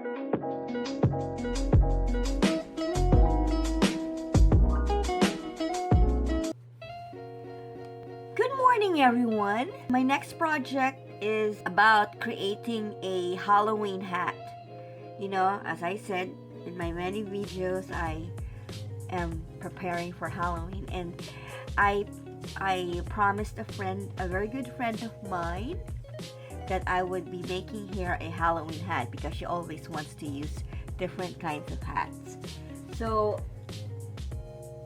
Good morning, everyone. My next project is about creating a Halloween hat. You know, as I said in my many videos, I am preparing for Halloween, and I promised a friend, a very good friend of mine, that I would be making her a Halloween hat because she always wants to use different kinds of hats. So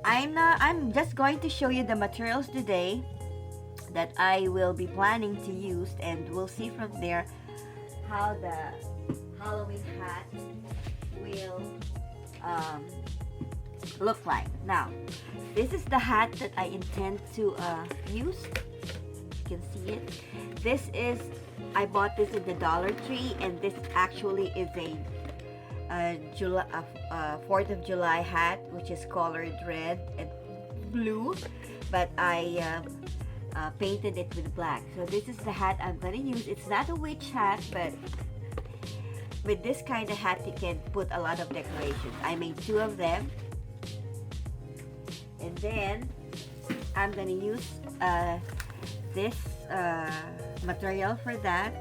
I'm just going to show you the materials today that I will be planning to use, and we'll see from there how the Halloween hat will look like. Now, this is the hat that I intend to use. You can see it. This is, I bought this in the Dollar Tree, and this actually is a 4th of July hat, which is colored red and blue, but I painted it with black. So this is the hat I'm gonna use. It's not a witch hat, but with this kind of hat you can put a lot of decorations. I made 2 of them, and then I'm gonna use this material for that.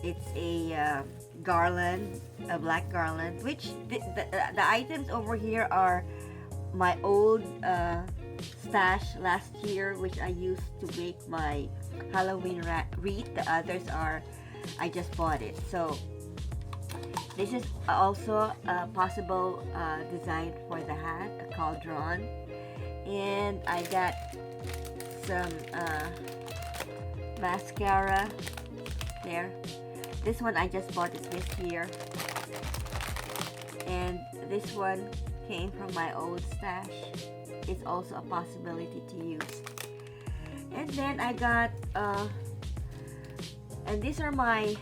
It's a garland, a black garland, which the items over here are my old stash last year, which I used to make my Halloween wreath. The others are, I just bought it. So this is also a possible design for the hat, a cauldron. And I got some mascara there. This one I just bought it this year, and this one came from my old stash. It's also a possibility to use. And then I got and these are my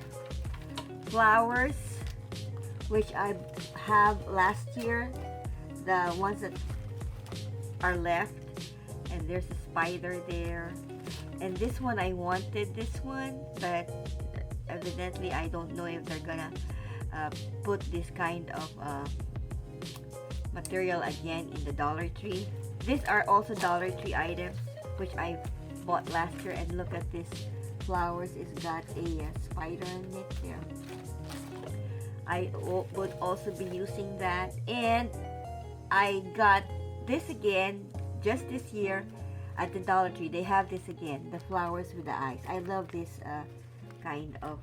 flowers, which I have last year, the ones that are left, and there's a spider there. And this one, I wanted this one, but evidently I don't know if they're gonna put this kind of material again in the Dollar Tree. These are also Dollar Tree items, which I bought last year. And look at this flowers, it's got a spider in it there. I would also be using that. And I got this again just this year at the Dollar Tree. They have this again, the flowers with the eyes. I love this kind of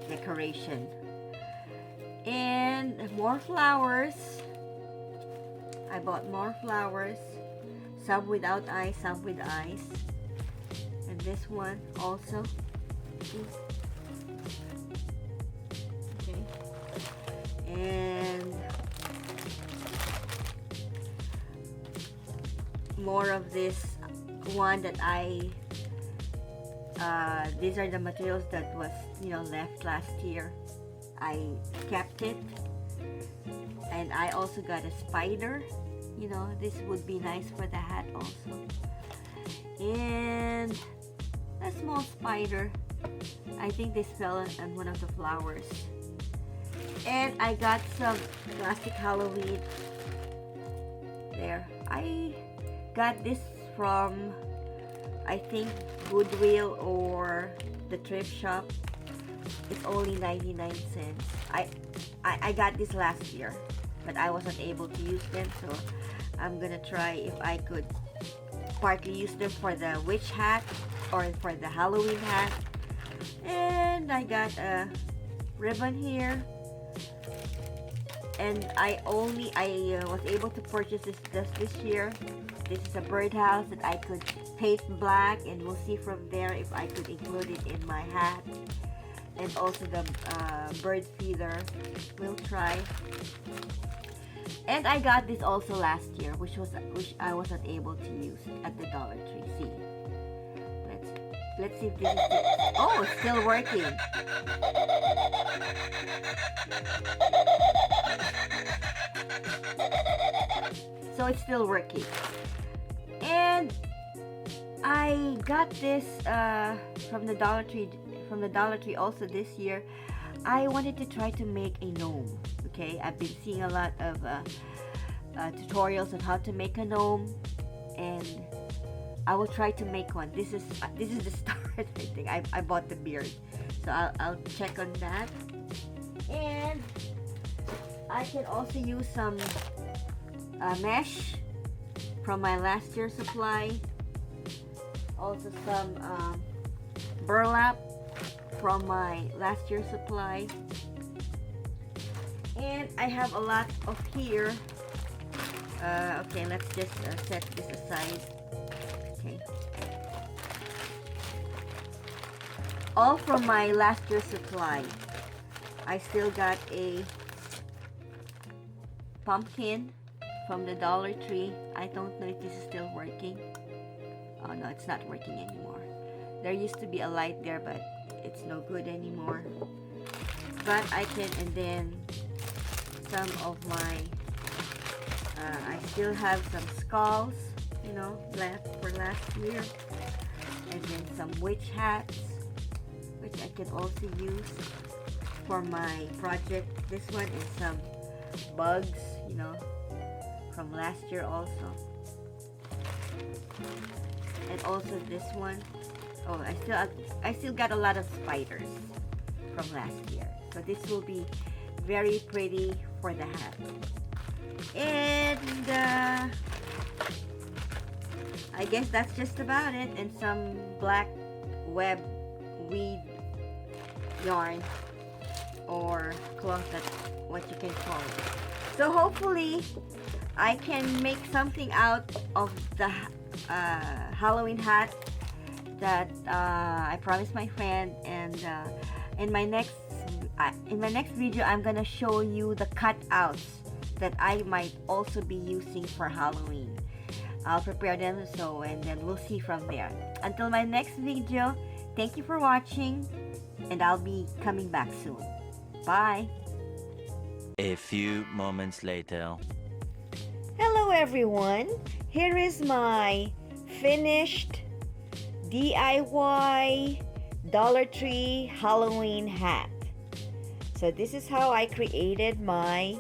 decoration. And more flowers. I bought more flowers, some without eyes, some with eyes. And this one also. Okay. And more of this one that these are the materials that was, left last year. I kept it. And I also got a spider. This would be nice for the hat also. And a small spider. I think this fell on one of the flowers. And I got some plastic Halloween there. I got this from, I think, Goodwill or the thrift shop. It's only 99 cents. I got this last year, but I wasn't able to use them, so I'm gonna try if I could partly use them for the witch hat or for the Halloween hat. And I got a ribbon here, and I was able to purchase this just this year. This is a birdhouse that I could paint black, and we'll see from there if I could include it in my hat. And also the bird feeder, we'll try. And I got this also last year, which I wasn't able to use at the Dollar Tree. See, let's see if this is it. Oh, it's still working. So it's still working. And I got this from the Dollar Tree from the Dollar Tree also this year. I wanted to try to make a gnome. Okay, I've been seeing a lot of tutorials on how to make a gnome, and I will try to make one. This is the start. I think I bought the beard, so I'll check on that. And I can also use some mesh from my last year's supply. Also some burlap from my last year's supply. And I have a lot of here. Okay, let's just set this aside. Okay. All from my last year's supply. I still got a pumpkin from the Dollar Tree. I don't know if this is still working. Oh no, it's not working anymore. There used to be a light there, but it's no good anymore. But I can, and then some of my I still have some skulls, you know, left for last year, and then some witch hats, which I can also use for my project. This one is some bugs, you know, from last year also. And also this one. Oh, I still got a lot of spiders from last year. So this will be very pretty for the hat. And I guess that's just about it. And some black web weed yarn or cloth, that's what you can call it. So hopefully I can make something out of the Halloween hat that I promised my friend. And in my next video, I'm gonna show you the cutouts that I might also be using for Halloween. I'll prepare them, so, and then we'll see from there. Until my next video, thank you for watching, and I'll be coming back soon. Bye. A few moments later. Hello everyone. Here is my finished DIY Dollar Tree Halloween hat. So this is how I created my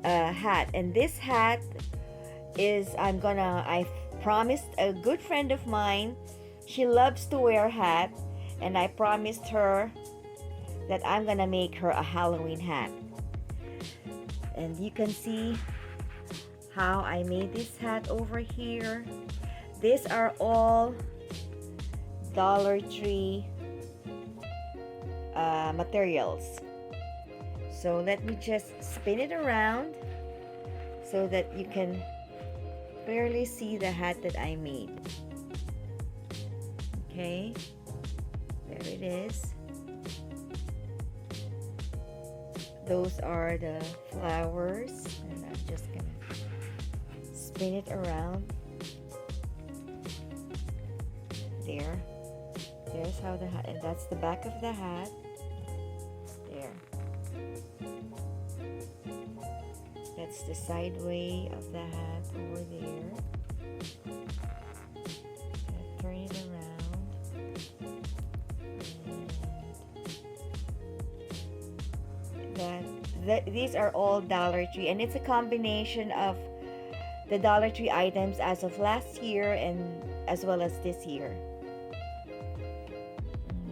hat. And this hat is, I promised a good friend of mine, she loves to wear hats, and I promised her that I'm gonna make her a Halloween hat. And you can see how I made this hat over here. These are all Dollar Tree materials. So let me just spin it around so that you can barely see the hat that I made. Okay, there it is. Those are the flowers, and I'm just gonna spin it around. There's how the hat, and that's the back of the hat. There. That's the side way of the hat over there. Turn it around. These are all Dollar Tree, and it's a combination of the Dollar Tree items as of last year and as well as this year.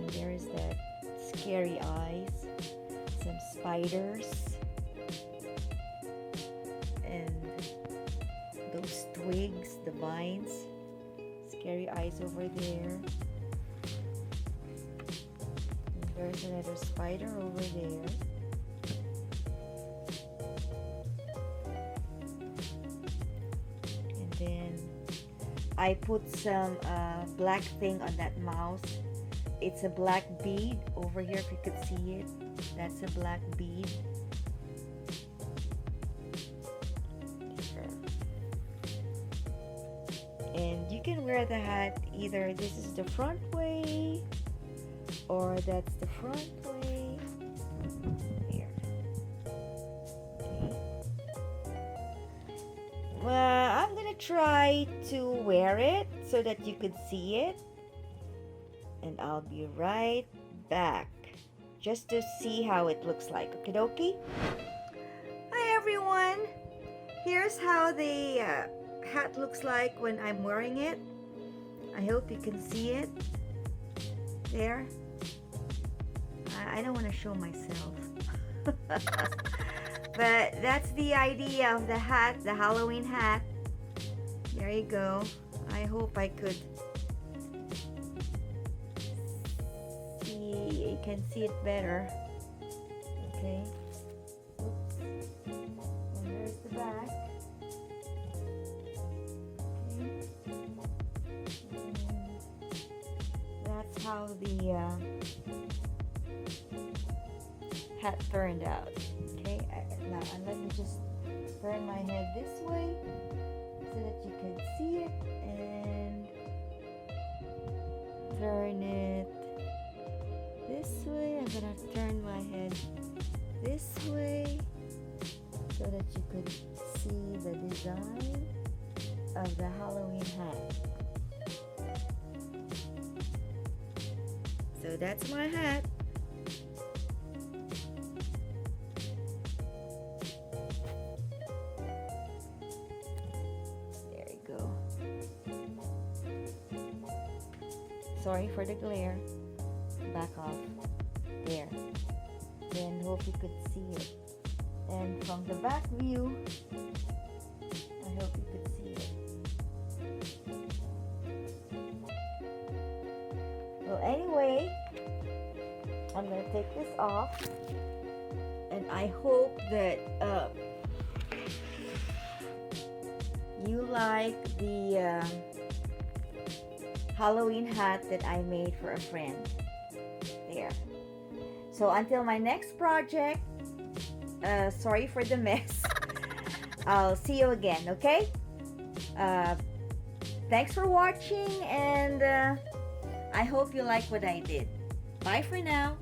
There's that scary eyes, some spiders, and those twigs, the vines, scary eyes over there. And there's another spider over there. And then I put some black thing on that mouse. It's a black bead over here, if you could see it. That's a black bead. And you can wear the hat either this is the front way or that's the front way. Here. Okay. Well, I'm gonna try to wear it so that you could see it. And I'll be right back just to see how it looks like. Okie dokie? Hi everyone! Here's how the hat looks like when I'm wearing it. I hope you can see it. There. I don't want to show myself. But that's the idea of the hat, the Halloween hat. There you go. I hope I could see, you can see it better. Okay. Oops. And there's the back. Okay. And that's how the hat turned out. Okay, now let me just turn my head this way so that you can see it, and turn it this way. I'm gonna turn my head this way so that you could see the design of the Halloween hat. So that's my hat. Sorry for the glare. Back off. There. Then hope you could see it. And from the back view, I hope you could see it. Well, anyway, I'm going to take this off. And I hope that you like the Halloween hat that I made for a friend. There. So until my next project, sorry for the mess. I'll see you again, okay? Thanks for watching, and I hope you like what I did. Bye for now.